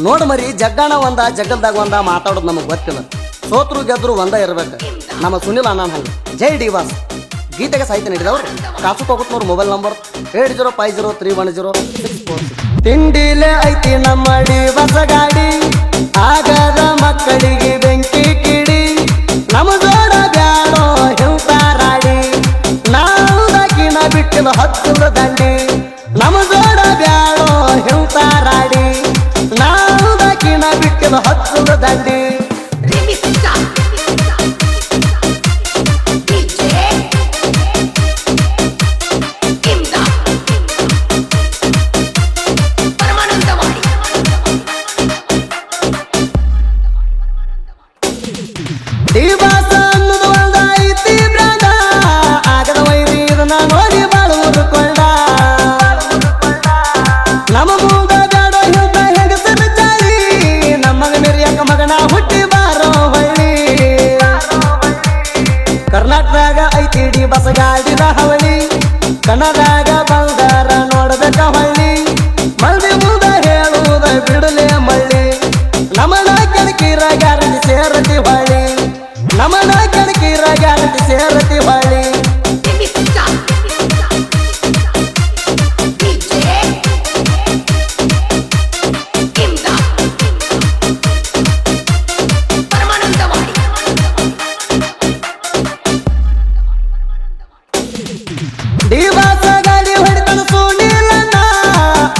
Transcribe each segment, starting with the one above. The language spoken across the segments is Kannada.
ನೋಡ ಮರಿ ಜಗ್ಗಾಣ ಒಂದ ಜಗ್ಗಲ್ದಾಗ ಒಂದ ಮಾತಾಡೋದು ನಮಗೆ ಗೊತ್ತಿಲ್ಲ. ಸೋತ್ರು ಗೆದ್ರು ಒಂದ ಇರ್ಬೇಕು. ನಮ್ಮ ಸುನಿಲ್ ಅಣ್ಣ ಹಂಗೆ. ಜೈ ಡಿ ಬಾಸ್ ಗೀತೆಗೆ ಸಾಹಿತ್ಯ ನೀಡಿದವರು ಕಾಸು ಹೋಗುತ್ತವ್ರ ಮೊಬೈಲ್ ನಂಬರ್ 8050310646. ತಿಂಡಿಲೆ ಐತಿ ನಮ್ಮ ಡಿ ಬಸ ಗಾಡಿ, ಆಗದ ಮಕ್ಕಳಿಗೆ ಬೆಂಕಿ ಕಿಡಿ, ನಮ್ಮ ಜೋಡ ಬ್ಯಾಡೋ ಹಿಂತಾರಾಡಿ, ನಾವು ದಕ್ಕಿನ ಬಿಟ್ಟಿಲ್ಲ ಹತ್ತದ ದಂಡಿ, ನಮ್ಮ ಜೋಡ ಬ್ಯಾಡೋ ಹಿಂತಾರಾಡಿ, ನಾವು ದಕ್ಕಿನ ಬಿಟ್ಟಿಲ್ಲ ಹತ್ತದ ದಂಡಿ. ಡಿ ಬಾಸ ಅನ್ನೋದು ಒಂದ ಐತಿ ಬ್ರಾಂಡ, ಆಗದ ವೈರಿ ಇದನ್ನ ನೋಡಿ ಬಾಳು ಮುರುಕೊಂಡ, ನಮ್ಮ ಮುಂದ ಬ್ಯಾಡೋ ಹಿಂದ ಹೆಂಗಸರ ಚಾಳಿ, ನಮ್ಮಗ ಮೆರಿಯಾಕ ಮಗನ ಹುಟ್ಟಿ ಬಾರೋ ಹೊಳ್ಳಿ. ಕರ್ನಾಟಕದಾಗ ಐತಿ ಡಿ ಬಸ ಗಾಡಿದ ಹವಳಿ, ಕನ್ನಡದಾಗ ಬಂಗಾರ ನೋಡ್ಬೇಕ ಹೊಳ್ಳಿ, ಮಂದಿ ಮುಂದ ಹೇಳುವುದ ಬಿಡಲೆ ಮಳ್ಳಿ, ನಮನ ಕೆಣಕಿರ ಗ್ಯಾರಂಟಿ ಸೇರತಿ ಹೊಳ್ಳಿ, ನಮನ ಕೆಣಕಿರ ಗ್ಯಾರಂಟಿ ಸೇರತಿ ಹೊಳ್ಳಿ. ಡಿ ಬಾಸ ಗಾಡಿ ಹೊಡಿತನ ಸುನಿಲಣ್ಣ,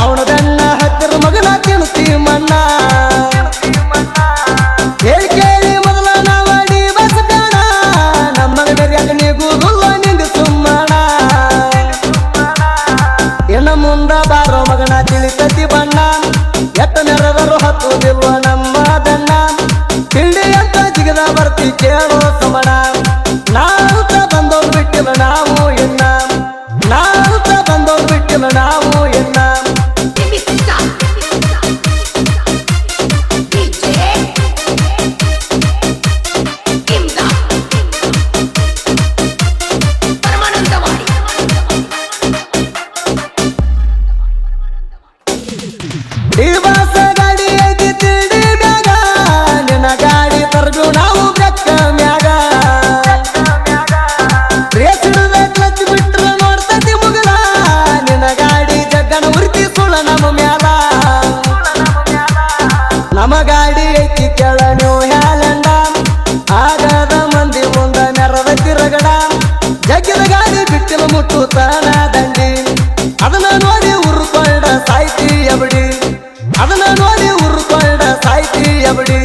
ಅವನು ಬೆನ್ನ ಹತ್ತಿರ ಮಗನ ತಿನ್ನುತ್ತಿ ಮಣ್ಣ, ಹೇಳಿ ಕೇಳಿ ಮೊದಲ ನಾವ ಡಿ ಬಾಸ ಬೇಡ, ನಮ್ಮಗ ಬೆರಿಯಾಕ ನೀಗುದಿಲ್ಲ ನಿಂದು ಸುಮ್ಮಣ, ಇನ್ನು ಮುಂದ ಬಾರೋ ಮಗನ ತಿಳಿತತಿ ಬಣ್ಣ, ಎಟ್ಟ ನೆರೆದರು ಹತ್ತುದಿಲ್ವ ನಮ್ಮ ದಣ್ಣ, ತಿಂಡಿ ಅಂತ ಜಿಗದ ಬರ್ತಿ ಕೇಳೋ ಸಮಣ, ನಾವು ಬಂದವ್ರು ಬಿಟ್ಟಿಲ್ಲ ನಾವು ಎನ್ನ, ನಾವು ಬಂದವ್ರು ಬಿಟ್ಟಿಲ್ಲ ನಾವು ಎನ್ನ. ಡಿ ಬಾಸ ಗಾಡಿ ಐತಿ ತಿಳಿ ಮ್ಯಾಗ, ನಿನ್ನ ಗಾಡಿ ತರಗು ನಾವು ಬೆಕ್ಕ ಮ್ಯಾಗ, ರೇಸ್ ಹಿಡಿದ ಕ್ಲಚ್ ಬಿಟ್ರ ನೋಡ್ತತಿ ಮುಗಲ, ನಿನ್ನ ಗಾಡಿ ಜಗ್ಗನ ಉರ್ತಿ ಸುಳ ನಮ್ಮ ಮ್ಯಾಲ, ನಮ್ಮ ಗಾಡಿ ಐತಿ ಕೆಳ ನೀವು ಹ್ಯಾಲಂಡ, ಆಗದ ಮಂದಿ ಮುಂದ ನೆರದ ತಿರಗಡ, ಜಗ್ಗಿದ ಗಾಡಿ ಬಿಟ್ಟಿಲ್ಲ ಮುಟ್ಟುತ್ತಾನ ದಂಡಿ, ಅದನ್ನ ನೋಡಿ ಉರ್ಕೊಂಡ ಸಾಯ್ತಿ ಎಬಡಿ, ಅದನ್ನ ನೋಡಿ ಉರ್ಕೊಂಡ ಸಾಯ್ತಿ ಎಬಡಿ.